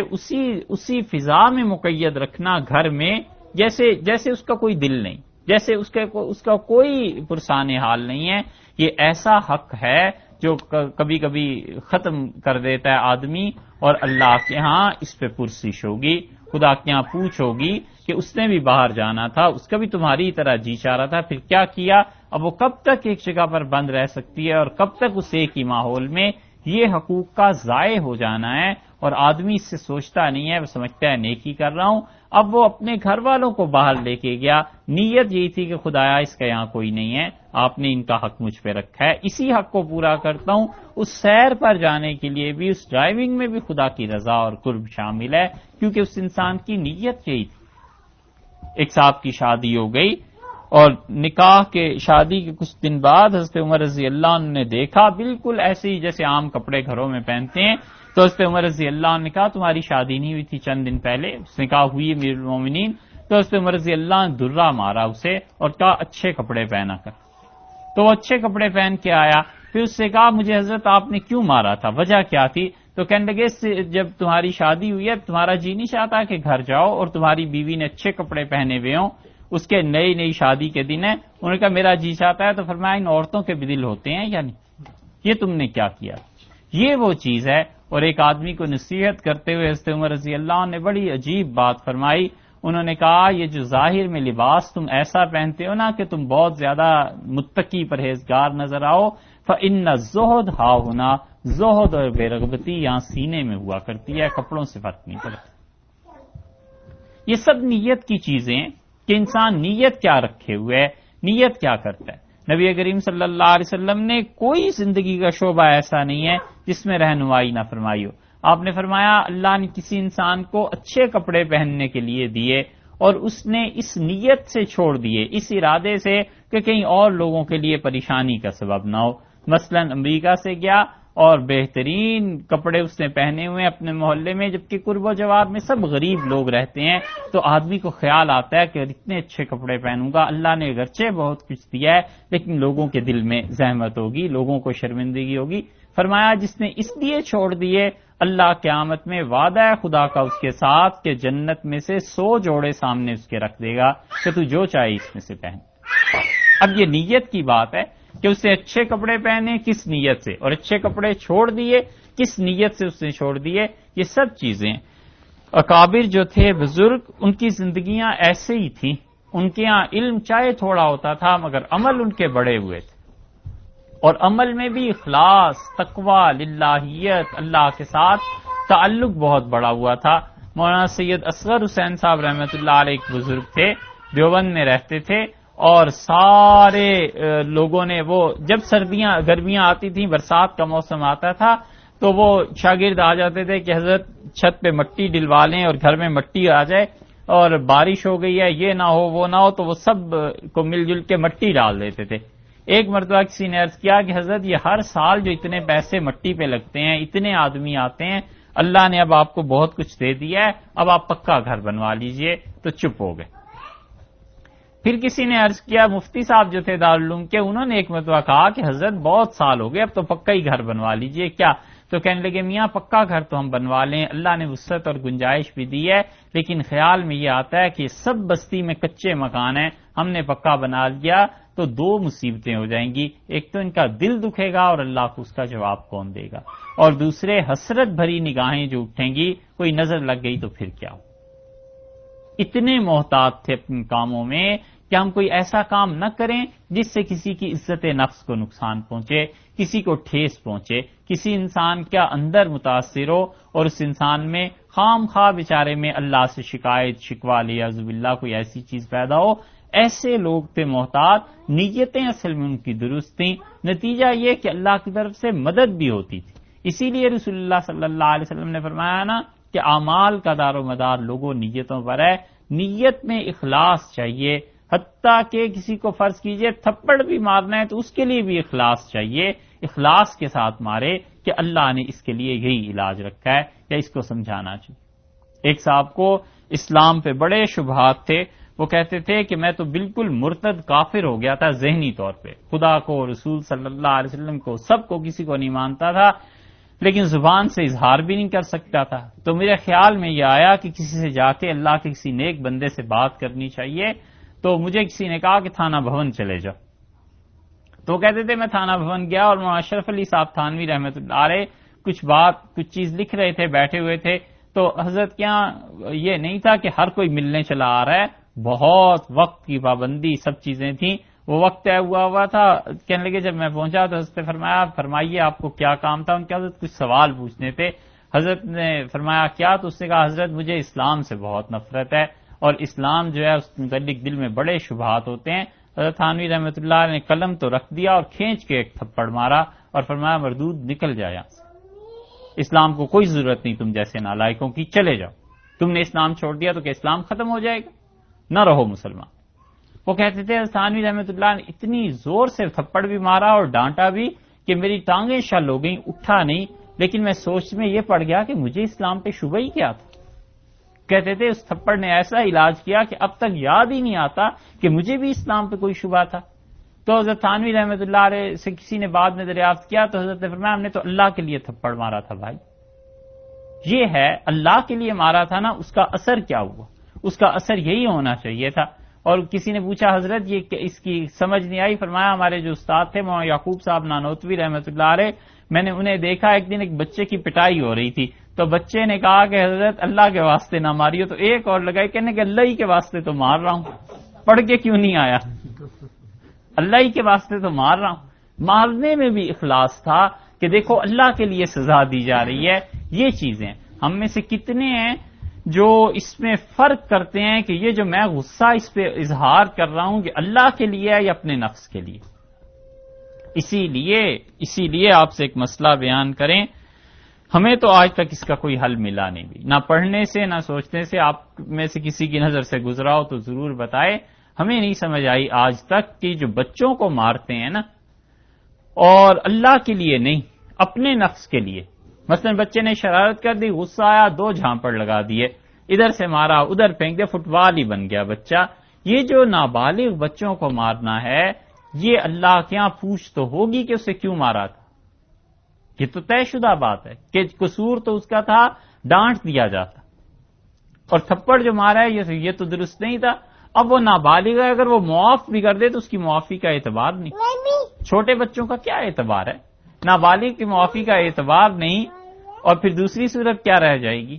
اسی فضا میں مقید رکھنا گھر میں، جیسے اس کا کوئی دل نہیں، جیسے اس کا کوئی پرسان حال نہیں ہے۔ یہ ایسا حق ہے جو کبھی کبھی ختم کر دیتا ہے آدمی، اور اللہ کے ہاں اس پہ پرسش ہوگی، خدا کے ہاں پوچھ ہوگی کہ اس نے بھی باہر جانا تھا، اس کا بھی تمہاری طرح جی چاہ رہا تھا، پھر کیا کیا؟ اب وہ کب تک ایک جگہ پر بند رہ سکتی ہے اور کب تک اس ایک ہی ماحول میں؟ یہ حقوق کا ضائع ہو جانا ہے، اور آدمی اس سے سوچتا نہیں ہے، وہ سمجھتا ہے نیکی کر رہا ہوں۔ اب وہ اپنے گھر والوں کو باہر لے کے گیا، نیت یہی تھی کہ خدایا اس کا یہاں کوئی نہیں ہے، آپ نے ان کا حق مجھ پہ رکھا ہے، اسی حق کو پورا کرتا ہوں۔ اس سیر پر جانے کے لیے بھی، اس ڈرائیونگ میں بھی خدا کی رضا اور قرب شامل ہے، کیونکہ اس انسان کی نیت یہی تھی۔ ایک صاحب کی شادی ہو گئی، اور نکاح کے شادی کے کچھ دن بعد حضرت عمر رضی اللہ عنہ نے دیکھا بالکل ایسے ہی جیسے عام کپڑے گھروں میں پہنتے ہیں، تو حضرت عمر رضی اللہ عنہ نے کہا تمہاری شادی نہیں ہوئی تھی چند دن پہلے؟ اس نے کہا ہوئی امیر المومنین۔ تو حضرت عمر رضی اللہ نے درہ مارا اسے اور کہا اچھے کپڑے پہنا کر۔ تو وہ اچھے کپڑے پہن کے آیا، پھر اس سے کہا مجھے حضرت آپ نے کیوں مارا تھا، وجہ کیا تھی؟ تو کہنے لگے جب تمہاری شادی ہوئی ہے تمہارا جی نہیں چاہتا کہ گھر جاؤ اور تمہاری بیوی نے اچھے کپڑے پہنے ہوئے ہوں، اس کے نئی شادی کے دن ہے؟ انہوں نے کہا میرا جی چاہتا ہے۔ تو فرمایا ان عورتوں کے بھی دل ہوتے ہیں یا نہیں؟ یہ تم نے کیا کیا؟ یہ وہ چیز ہے۔ اور ایک آدمی کو نصیحت کرتے ہوئے حضرت عمر رضی اللہ عنہ نے بڑی عجیب بات فرمائی، انہوں نے کہا یہ جو ظاہر میں لباس تم ایسا پہنتے ہو نا کہ تم بہت زیادہ متقی پرہیزگار نظر آؤ، فإن الزہد ہا ہونا، زہد اور بے رغبتی یہاں سینے میں ہوا کرتی ہے، کپڑوں سے فرق نہیں پڑتا۔ یہ سب نیت کی چیزیں کہ انسان نیت کیا رکھے ہوئے ہے، نیت کیا کرتا ہے۔ نبی کریم صلی اللہ علیہ وسلم نے کوئی زندگی کا شعبہ ایسا نہیں ہے جس میں رہنمائی نہ فرمائی ہو۔ آپ نے فرمایا اللہ نے کسی انسان کو اچھے کپڑے پہننے کے لیے دیے اور اس نے اس نیت سے چھوڑ دیے، اس ارادے سے کہ کہیں اور لوگوں کے لیے پریشانی کا سبب نہ ہو۔ مثلا امریکہ سے گیا اور بہترین کپڑے اس نے پہنے ہوئے اپنے محلے میں، جبکہ قرب و جوار میں سب غریب لوگ رہتے ہیں، تو آدمی کو خیال آتا ہے کہ اتنے اچھے کپڑے پہنوں گا، اللہ نے اگرچہ بہت کچھ دیا ہے لیکن لوگوں کے دل میں زحمت ہوگی، لوگوں کو شرمندگی ہوگی۔ فرمایا جس نے اس لیے چھوڑ دیے، اللہ قیامت میں وعدہ ہے خدا کا اس کے ساتھ کہ جنت میں سے 100 جوڑے سامنے اس کے رکھ دے گا کہ تو جو چاہے اس میں سے پہن۔ اب یہ نیت کی بات ہے کہ اس نے اچھے کپڑے پہنے کس نیت سے، اور اچھے کپڑے چھوڑ دیے کس نیت سے اس نے چھوڑ دیے۔ یہ سب چیزیں اکابر جو تھے بزرگ، ان کی زندگیاں ایسے ہی تھیں، ان کے ہاں علم چاہے تھوڑا ہوتا تھا مگر عمل ان کے بڑے ہوئے تھے، اور عمل میں بھی اخلاص، تقوی، للہیت، اللہ کے ساتھ تعلق بہت بڑا ہوا تھا۔ مولانا سید اصغر حسین صاحب رحمۃ اللہ علیہ ایک بزرگ تھے، دیوبند میں رہتے تھے، اور سارے لوگوں نے وہ جب گرمیاں آتی تھیں، برسات کا موسم آتا تھا تو وہ شاگرد آ جاتے تھے کہ حضرت چھت پہ مٹی ڈلوا لیں اور گھر میں مٹی آ جائے، اور بارش ہو گئی ہے یہ نہ ہو وہ نہ ہو، تو وہ سب کو مل جل کے مٹی ڈال دیتے تھے۔ ایک مرتبہ کسی نے عرض کیا کہ حضرت یہ ہر سال جو اتنے پیسے مٹی پہ لگتے ہیں، اتنے آدمی آتے ہیں، اللہ نے اب آپ کو بہت کچھ دے دیا ہے، اب آپ پکا گھر بنوا لیجئے، تو چپ ہو گئے۔ پھر کسی نے عرض کیا، مفتی صاحب جو تھے دارالعلوم کے، انہوں نے ایک مرتبہ کہا کہ حضرت بہت سال ہو گئے، اب تو پکا ہی گھر بنوا لیجئے کیا؟ تو کہنے لگے میاں پکا گھر تو ہم بنوا لیں، اللہ نے وسعت اور گنجائش بھی دی ہے، لیکن خیال میں یہ آتا ہے کہ سب بستی میں کچے مکان ہیں، ہم نے پکا بنا لیا تو 2 مصیبتیں ہو جائیں گی، ایک تو ان کا دل دکھے گا اور اللہ کو اس کا جواب کون دے گا، اور دوسرے حسرت بھری نگاہیں جو اٹھیں گی، کوئی نظر لگ گئی تو پھر کیا ہو۔ اتنے محتاط تھے اپنے کاموں میں کہ ہم کوئی ایسا کام نہ کریں جس سے کسی کی عزت نفس کو نقصان پہنچے، کسی کو ٹھیس پہنچے، کسی انسان کا اندر متاثر ہو اور اس انسان میں خام خواہ بیچارے میں اللہ سے شکایت شکوہ علیہ باللہ کوئی ایسی چیز پیدا ہو۔ ایسے لوگ تھے محتاط، نیتیں اصل میں ان کی درست تھیں، نتیجہ یہ کہ اللہ کی طرف سے مدد بھی ہوتی تھی۔ اسی لیے رسول اللہ صلی اللہ علیہ وسلم نے فرمایا نا کہ اعمال کا دار و مدار لوگوں نیتوں پر ہے، نیت میں اخلاص چاہیے، حتیٰ کہ کسی کو فرض کیجئے تھپڑ بھی مارنا ہے تو اس کے لیے بھی اخلاص چاہیے، اخلاص کے ساتھ مارے کہ اللہ نے اس کے لیے یہی علاج رکھا ہے یا اس کو سمجھانا چاہیے۔ ایک صاحب کو اسلام پہ بڑے شبہات تھے، وہ کہتے تھے کہ میں تو بالکل مرتد کافر ہو گیا تھا ذہنی طور پہ، خدا کو، رسول صلی اللہ علیہ وسلم کو، سب کو، کسی کو نہیں مانتا تھا، لیکن زبان سے اظہار بھی نہیں کر سکتا تھا۔ تو میرے خیال میں یہ آیا کہ کسی سے جا کے اللہ کے کسی نیک بندے سے بات کرنی چاہیے، تو مجھے کسی نے کہا کہ تھانہ بھون چلے جاؤ۔ تو کہتے تھے میں تھانہ بھون گیا اور مولانا اشرف علی صاحب تھانوی رحمۃ اللہ علیہ کچھ چیز لکھ رہے تھے، بیٹھے ہوئے تھے، تو حضرت کے یہاں یہ نہیں تھا کہ ہر کوئی ملنے چلا آ رہا ہے، بہت وقت کی پابندی، سب چیزیں تھیں، وہ وقت طے ہوا تھا. کہنے لگے جب میں پہنچا تو حضرت نے فرمایا فرمائیے آپ کو کیا کام تھا؟ ان کے حضرت کچھ سوال پوچھنے تھے. حضرت نے فرمایا کیا؟ تو اس نے کہا حضرت مجھے اسلام سے بہت نفرت ہے اور اسلام جو ہے اس متعلق دل میں بڑے شبہات ہوتے ہیں. حضرت تھانوی رحمۃ اللہ نے قلم تو رکھ دیا اور کھینچ کے ایک تھپڑ مارا اور فرمایا مردود نکل جائے یہاں سے، اسلام کو کوئی ضرورت نہیں تم جیسے نالائقوں کی، چلے جاؤ. تم نے اسلام چھوڑ دیا تو کہ اسلام ختم ہو جائے گا؟ نہ رہو مسلمان. وہ کہتے تھے تھانوی رحمۃ اللہ نے اتنی زور سے تھپڑ بھی مارا اور ڈانٹا بھی کہ میری ٹانگیں شل ہو گئیں، اٹھا نہیں، لیکن میں سوچ میں یہ پڑ گیا کہ مجھے اسلام پہ شبہ ہی کیا تھا. کہتے تھے اس تھپڑ نے ایسا علاج کیا کہ اب تک یاد ہی نہیں آتا کہ مجھے بھی اسلام پہ کوئی شبہ تھا. تو حضرت تھانوی رحمۃ اللہ علیہ سے کسی نے بعد میں دریافت کیا تو حضرت نے فرمایا ہم نے تو اللہ کے لیے تھپڑ مارا تھا بھائی. یہ ہے اللہ کے لیے مارا تھا نا، اس کا اثر کیا ہوا؟ اس کا اثر یہی ہونا چاہیے تھا. اور کسی نے پوچھا حضرت یہ اس کی سمجھ نہیں آئی. فرمایا ہمارے جو استاد تھے مولانا یعقوب صاحب نانوتوی رحمۃ اللہ علیہ، میں نے انہیں دیکھا ایک دن ایک بچے کی پٹائی ہو رہی تھی تو بچے نے کہا کہ حضرت اللہ کے واسطے نہ ماریو، تو ایک اور لگائی کہنے کہ اللہ ہی کے واسطے تو مار رہا ہوں، پڑھ کے کیوں نہیں آیا؟ اللہ ہی کے واسطے تو مار رہا ہوں. مارنے میں بھی اخلاص تھا کہ دیکھو اللہ کے لیے سزا دی جا رہی ہے. یہ چیزیں ہم میں سے کتنے ہیں جو اس میں فرق کرتے ہیں کہ یہ جو میں غصہ اس پہ اظہار کر رہا ہوں کہ اللہ کے لیے ہے یا اپنے نفس کے لیے. اسی لیے آپ سے ایک مسئلہ بیان کریں. ہمیں تو آج تک اس کا کوئی حل ملا نہیں بھی، نہ پڑھنے سے نہ سوچنے سے. آپ میں سے کسی کی نظر سے گزرا ہو تو ضرور بتائے. ہمیں نہیں سمجھ آئی آج تک کہ جو بچوں کو مارتے ہیں نا، اور اللہ کے لیے نہیں اپنے نفس کے لیے، مثلا بچے نے شرارت کر دی، غصہ آیا، 2 جھانپڑ لگا دیے، ادھر سے مارا ادھر پھینک دیا، فٹ بال ہی بن گیا بچہ. یہ جو نابالغ بچوں کو مارنا ہے، یہ اللہ کے یہاں پوچھ تو ہوگی کہ اسے کیوں مارا تھا. یہ تو طے شدہ بات ہے کہ قصور تو اس کا تھا، ڈانٹ دیا جاتا. اور تھپڑ جو مارا ہے یہ تو درست نہیں تھا. اب وہ نابالغ ہے، اگر وہ معاف بھی کر دے تو اس کی معافی کا اعتبار نہیں. چھوٹے بچوں کا کیا اعتبار ہے؟ نابالغ کی معافی کا اعتبار نہیں. اور پھر دوسری صورت کیا رہ جائے گی؟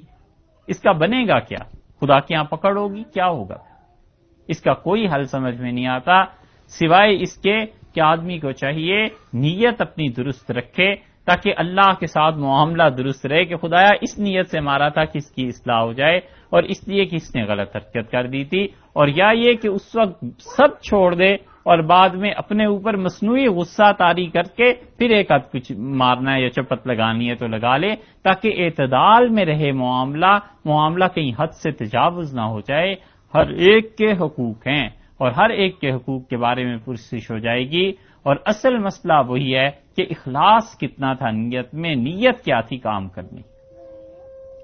اس کا بنے گا کیا؟ خدا کے یہاں پکڑ ہوگی؟ کیا ہوگا؟ اس کا کوئی حل سمجھ میں نہیں آتا سوائے اس کے کہ آدمی کو چاہیے نیت اپنی درست رکھے تاکہ اللہ کے ساتھ معاملہ درست رہے کہ خدایا اس نیت سے مارا تھا کہ اس کی اصلاح ہو جائے اور اس لیے کہ اس نے غلط حرکت کر دی تھی. اور یا یہ کہ اس وقت سب چھوڑ دے اور بعد میں اپنے اوپر مصنوعی غصہ طاری کر کے پھر ایک آدھ کچھ مارنا ہے یا چپت لگانی ہے تو لگا لے تاکہ اعتدال میں رہے معاملہ کہیں حد سے تجاوز نہ ہو جائے. ہر ایک کے حقوق ہیں اور ہر ایک کے حقوق کے بارے میں پرسش ہو جائے گی. اور اصل مسئلہ وہی ہے کہ اخلاص کتنا تھا نیت میں، نیت کیا تھی کام کرنی.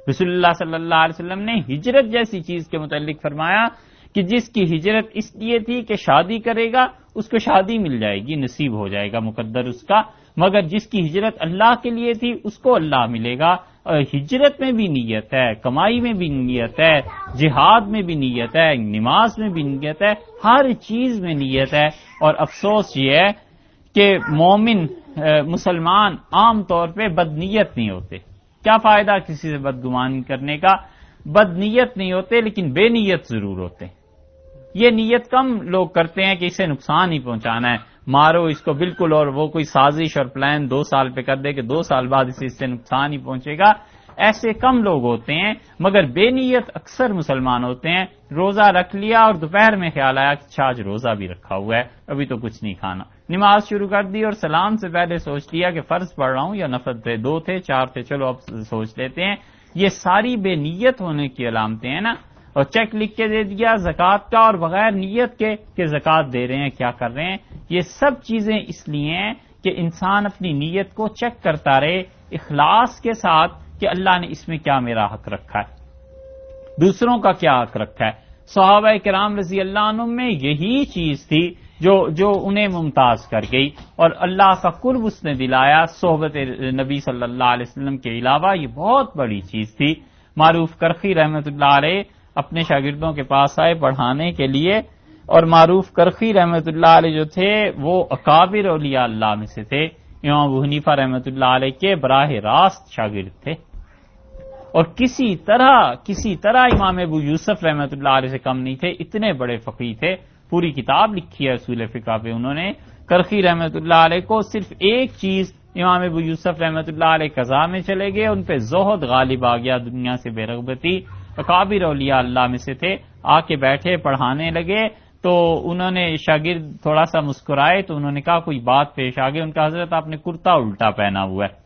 رسول اللہ صلی اللہ علیہ وسلم نے ہجرت جیسی چیز کے متعلق فرمایا کہ جس کی ہجرت اس لیے تھی کہ شادی کرے گا اس کو شادی مل جائے گی، نصیب ہو جائے گا مقدر اس کا، مگر جس کی ہجرت اللہ کے لیے تھی اس کو اللہ ملے گا. اور ہجرت میں بھی نیت ہے، کمائی میں بھی نیت ہے، جہاد میں بھی نیت ہے، نماز میں بھی نیت ہے، ہر چیز میں نیت ہے. اور افسوس یہ ہے کہ مومن مسلمان عام طور پہ بد نیت نہیں ہوتے. کیا فائدہ کسی سے بدگمانی کرنے کا؟ بد نیت نہیں ہوتے لیکن بے نیت ضرور ہوتے. یہ نیت کم لوگ کرتے ہیں کہ اسے نقصان ہی پہنچانا ہے، مارو اس کو بالکل، اور وہ کوئی سازش اور پلان 2 سال پہ کر دے کہ 2 سال بعد اسے اس سے نقصان ہی پہنچے گا. ایسے کم لوگ ہوتے ہیں مگر بے نیت اکثر مسلمان ہوتے ہیں. روزہ رکھ لیا اور دوپہر میں خیال آیا کہ آج روزہ بھی رکھا ہوا ہے، ابھی تو کچھ نہیں کھانا. نماز شروع کر دی اور سلام سے پہلے سوچ لیا کہ فرض پڑھ رہا ہوں یا نفل تھے، 2 تھے 4 تھے، چلو اب سوچ لیتے ہیں. یہ ساری بے نیت ہونے کی علامتیں ہیں نا. اور چیک لکھ کے دے دیا زکوٰۃ کا اور بغیر نیت کے کہ زکوٰۃ دے رہے ہیں، کیا کر رہے ہیں. یہ سب چیزیں اس لیے ہیں کہ انسان اپنی نیت کو چیک کرتا رہے اخلاص کے ساتھ کہ اللہ نے اس میں کیا میرا حق رکھا ہے، دوسروں کا کیا حق رکھا ہے. صحابہ کرام رضی اللہ عنہم میں یہی چیز تھی جو انہیں ممتاز کر گئی اور اللہ کا قرب اس نے دلایا. صحبت نبی صلی اللہ علیہ وسلم کے علاوہ یہ بہت بڑی چیز تھی. معروف کرخی رحمۃ اللہ علیہ اپنے شاگردوں کے پاس آئے پڑھانے کے لیے، اور معروف کرخی رحمۃ اللہ علیہ جو تھے وہ اکابر اولیاء اللہ میں سے تھے. امام ابو حنیفہ رحمۃ اللہ علیہ کے براہ راست شاگرد تھے. اور کسی طرح امام ابو یوسف رحمۃ اللہ علیہ سے کم نہیں تھے، اتنے بڑے فقیہ تھے. پوری کتاب لکھی ہے اصول فقہ پہ انہوں نے. کرخی رحمۃ اللہ علیہ کو صرف ایک چیز امام ابو یوسف رحمۃ اللہ علیہ قضا میں چلے گئے، ان پہ زہد غالب آ گیا، دنیا سے بے رغبتی. اکابر اولیاء اللہ میں سے تھے، آ کے بیٹھے پڑھانے لگے تو انہوں نے شاگرد تھوڑا سا مسکرائے تو انہوں نے کہا کوئی بات پیش آ گئی. ان کا حضرت آپ نے کرتا الٹا پہنا ہوا ہے.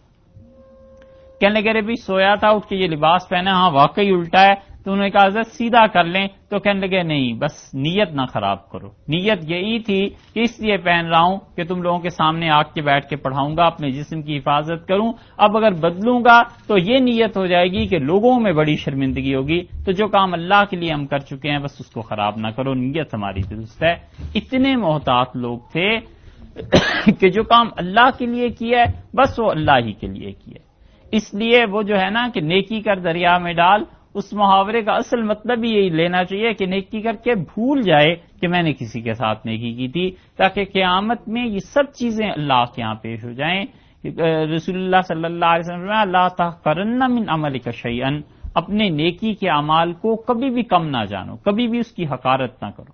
کہنے لگے بھی سویا تھا اٹھ کے یہ لباس پہنا، ہاں واقعی الٹا ہے. تو انہوں نے کہا حضرت سیدھا کر لیں. تو کہنے لگے نہیں بس نیت نہ خراب کرو، نیت یہی تھی کہ اس لیے پہن رہا ہوں کہ تم لوگوں کے سامنے آ کے بیٹھ کے پڑھاؤں گا، اپنے جسم کی حفاظت کروں. اب اگر بدلوں گا تو یہ نیت ہو جائے گی کہ لوگوں میں بڑی شرمندگی ہوگی. تو جو کام اللہ کے لیے ہم کر چکے ہیں بس اس کو خراب نہ کرو، نیت ہماری درست ہے. اتنے محتاط لوگ تھے کہ جو کام اللہ کے لیے کیا ہے بس وہ اللہ ہی کے لیے کیا. اس لیے وہ جو ہے نا کہ نیکی کر دریا میں ڈال، اس محاورے کا اصل مطلب ہی یہی لینا چاہیے کہ نیکی کر کے بھول جائے کہ میں نے کسی کے ساتھ نیکی کی تھی، تاکہ قیامت میں یہ سب چیزیں اللہ کے ہاں پیش ہو جائیں. رسول اللہ صلی اللہ علیہ وسلم نے لا تحقرن من عملک شیئا، اپنے نیکی کے اعمال کو کبھی بھی کم نہ جانو، کبھی بھی اس کی حقارت نہ کرو.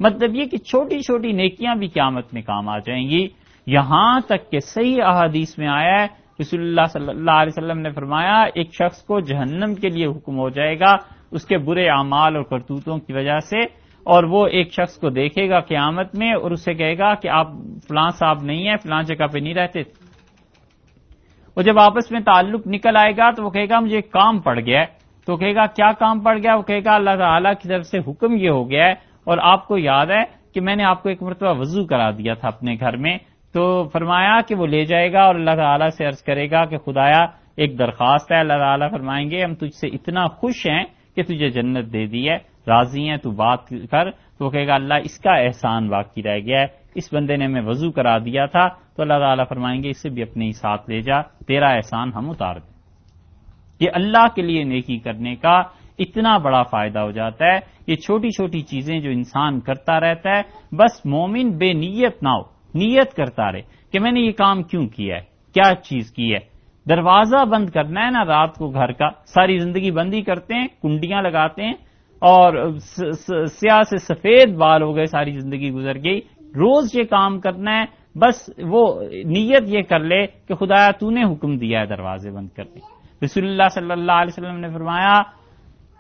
مطلب یہ کہ چھوٹی چھوٹی نیکیاں بھی قیامت میں کام آ جائیں گی. یہاں تک کہ صحیح احادیث میں آیا ہے، رسول اللہ صلی اللہ علیہ وسلم نے فرمایا ایک شخص کو جہنم کے لیے حکم ہو جائے گا اس کے برے اعمال اور کرتوتوں کی وجہ سے، اور وہ ایک شخص کو دیکھے گا قیامت میں اور اسے کہے گا کہ آپ فلاں صاحب نہیں ہیں، فلاں جگہ پہ نہیں رہتے. وہ جب آپس میں تعلق نکل آئے گا تو وہ کہے گا مجھے ایک کام پڑ گیا ہے. تو کہے گا کیا کام پڑ گیا؟ وہ کہے گا اللہ تعالیٰ کی طرف سے حکم یہ ہو گیا ہے اور آپ کو یاد ہے کہ میں نے آپ کو ایک مرتبہ وضو کرا دیا تھا اپنے گھر میں. تو فرمایا کہ وہ لے جائے گا اور اللہ تعالیٰ سے عرض کرے گا کہ خدایا ایک درخواست ہے. اللہ تعالیٰ فرمائیں گے ہم تجھ سے اتنا خوش ہیں کہ تجھے جنت دے دی ہے، راضی ہیں، تو بات کر. تو وہ کہے گا اللہ اس کا احسان باقی رہ گیا ہے، اس بندے نے ہمیں وضو کرا دیا تھا. تو اللہ تعالیٰ فرمائیں گے اسے بھی اپنے ہی ساتھ لے جا، تیرا احسان ہم اتار دیں. یہ اللہ کے لیے نیکی کرنے کا اتنا بڑا فائدہ ہو جاتا ہے. یہ چھوٹی چھوٹی چیزیں جو انسان کرتا رہتا ہے، بس مومن بے نیت نہ ہو، نیت کرتا رہے کہ میں نے یہ کام کیوں کیا ہے، کیا چیز کی ہے. دروازہ بند کرنا ہے نا رات کو گھر کا، ساری زندگی بند ہی کرتے ہیں، کنڈیاں لگاتے ہیں اور سیاہ سے سفید بال ہو گئے، ساری زندگی گزر گئی. روز یہ کام کرنا ہے، بس وہ نیت یہ کر لے کہ خدایا تو نے حکم دیا ہے دروازے بند کرنے. رسول اللہ صلی اللہ علیہ وسلم نے فرمایا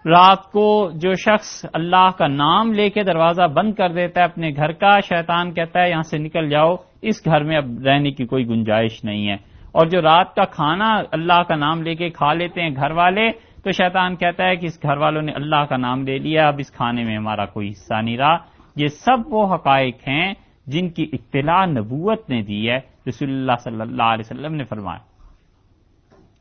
رات کو جو شخص اللہ کا نام لے کے دروازہ بند کر دیتا ہے اپنے گھر کا، شیطان کہتا ہے یہاں سے نکل جاؤ، اس گھر میں اب رہنے کی کوئی گنجائش نہیں ہے. اور جو رات کا کھانا اللہ کا نام لے کے کھا لیتے ہیں گھر والے، تو شیطان کہتا ہے کہ اس گھر والوں نے اللہ کا نام لے لیا، اب اس کھانے میں ہمارا کوئی حصہ نہیں رہا. یہ سب وہ حقائق ہیں جن کی اطلاع نبوت نے دی ہے. رسول اللہ صلی اللہ علیہ وسلم نے فرمایا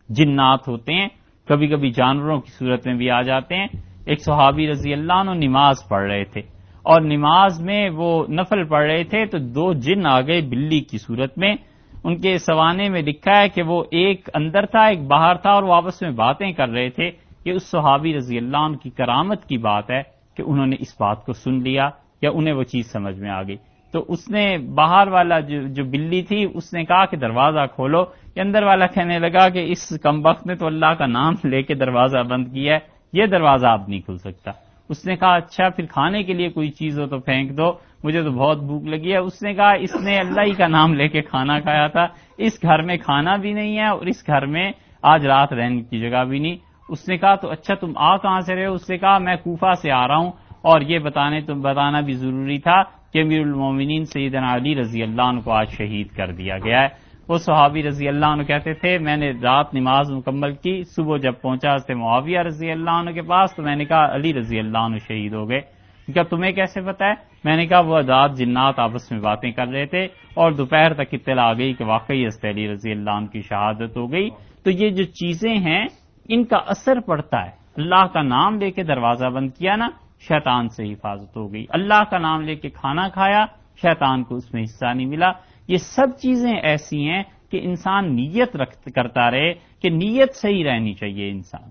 جنات ہوتے ہیں، کبھی کبھی جانوروں کی صورت میں بھی آ جاتے ہیں. ایک صحابی رضی اللہ عنہ نماز پڑھ رہے تھے اور نماز میں وہ نفل پڑھ رہے تھے تو دو جن آ گئے بلی کی صورت میں. ان کے سوانے میں لکھا ہے کہ وہ ایک اندر تھا ایک باہر تھا اور وہ آپس میں باتیں کر رہے تھے. یہ اس صحابی رضی اللہ عنہ کی کرامت کی بات ہے کہ انہوں نے اس بات کو سن لیا یا انہیں وہ چیز سمجھ میں آ گئی. تو اس نے باہر والا جو بلی تھی اس نے کہا کہ دروازہ کھولو. یہ اندر والا کہنے لگا کہ اس کمبخت نے تو اللہ کا نام لے کے دروازہ بند کیا ہے، یہ دروازہ اب نہیں کھل سکتا. اس نے کہا اچھا پھر کھانے کے لیے کوئی چیز ہو تو پھینک دو، مجھے تو بہت بھوک لگی ہے. اس نے کہا اس نے اللہ ہی کا نام لے کے کھانا کھایا تھا، اس گھر میں کھانا بھی نہیں ہے اور اس گھر میں آج رات رہنے کی جگہ بھی نہیں. اس نے کہا تو اچھا تم آ کہاں سے رہے ہو؟ اس نے کہا میں کوفہ سے آ رہا ہوں. اور یہ بتانا بھی ضروری تھا کہ امیر المومنین سیدنا علی رضی اللہ عنہ کو آج شہید کر دیا گیا ہے. وہ صحابی رضی اللہ عنہ کہتے تھے میں نے رات نماز مکمل کی، صبح جب پہنچا تھے معاویہ رضی اللہ عنہ کے پاس تو میں نے کہا علی رضی اللہ عنہ شہید ہو گئے. کیا تمہیں کیسے پتا ہے؟ میں نے کہا وہ رات جنات آپس میں باتیں کر رہے تھے اور دوپہر تک اطلاع آ گئی کہ واقعی حضرت علی رضی اللہ عنہ کی شہادت ہو گئی. تو یہ جو چیزیں ہیں ان کا اثر پڑتا ہے. اللہ کا نام لے کے دروازہ بند کیا نا، شیطان سے حفاظت ہو گئی. اللہ کا نام لے کے کھانا کھایا، شیطان کو اس میں حصہ نہیں ملا. یہ سب چیزیں ایسی ہیں کہ انسان نیت کرتا رہے کہ نیت صحیح رہنی چاہیے انسان.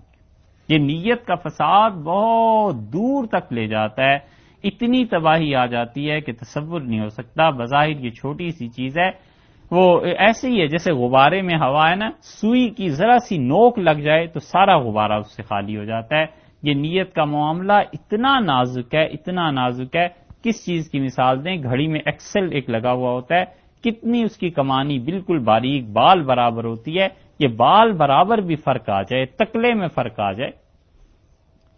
یہ نیت کا فساد بہت دور تک لے جاتا ہے، اتنی تباہی آ جاتی ہے کہ تصور نہیں ہو سکتا. بظاہر یہ چھوٹی سی چیز ہے. وہ ایسے ہی ہے جیسے غبارے میں ہوا ہے نا، سوئی کی ذرا سی نوک لگ جائے تو سارا غبارہ اس سے خالی ہو جاتا ہے۔ یہ نیت کا معاملہ اتنا نازک ہے، اتنا نازک ہے، کس چیز کی مثال دیں؟ گھڑی میں ایکسل ایک لگا ہوا ہوتا ہے، کتنی اس کی کمانی بالکل باریک بال برابر ہوتی ہے، یہ بال برابر بھی فرق آ جائے، تکلے میں فرق آ جائے،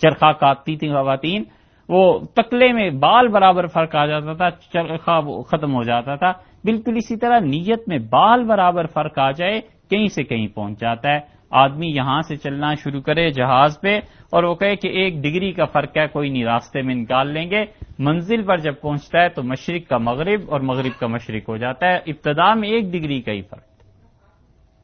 چرخہ کاٹتی تھی خواتین، وہ تکلے میں بال برابر فرق آ جاتا تھا، چرخہ ختم ہو جاتا تھا۔ بالکل اسی طرح نیت میں بال برابر فرق آ جائے، کہیں سے کہیں پہنچ جاتا ہے۔ آدمی یہاں سے چلنا شروع کرے جہاز پہ اور وہ کہے کہ 1 ڈگری کا فرق ہے، کوئی نہیں، راستے میں نکال لیں گے، منزل پر جب پہنچتا ہے تو مشرق کا مغرب اور مغرب کا مشرق ہو جاتا ہے، ابتدا میں 1 ڈگری کا ہی فرق۔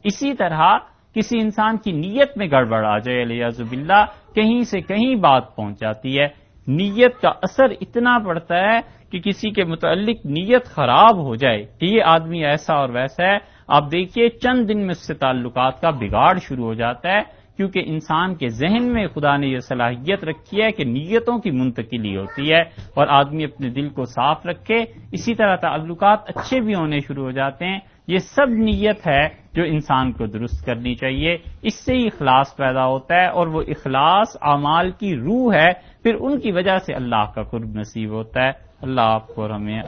اسی طرح کسی انسان کی نیت میں گڑبڑ آ جائے الیاذ باللہ، کہیں سے کہیں بات پہنچ جاتی ہے۔ نیت کا اثر اتنا پڑتا ہے کہ کسی کے متعلق نیت خراب ہو جائے کہ یہ آدمی ایسا اور ویسا ہے، آپ دیکھیے چند دن میں اس سے تعلقات کا بگاڑ شروع ہو جاتا ہے، کیونکہ انسان کے ذہن میں خدا نے یہ صلاحیت رکھی ہے کہ نیتوں کی منتقلی ہوتی ہے، اور آدمی اپنے دل کو صاف رکھے، اسی طرح تعلقات اچھے بھی ہونے شروع ہو جاتے ہیں۔ یہ سب نیت ہے جو انسان کو درست کرنی چاہیے، اس سے ہی اخلاص پیدا ہوتا ہے، اور وہ اخلاص اعمال کی روح ہے، پھر ان کی وجہ سے اللہ کا قرب نصیب ہوتا ہے۔ اللہ آپ کو اور ہمیں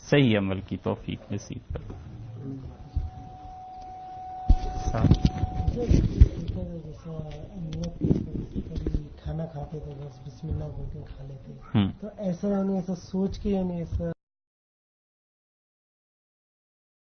صحیح عمل کی توفیق نصیب کرے۔ کھانا کھاتے تھے بس بسم اللہ بول کے کھا لیتے، تو ایسا یعنی ایسا سوچ کے یعنی ایسا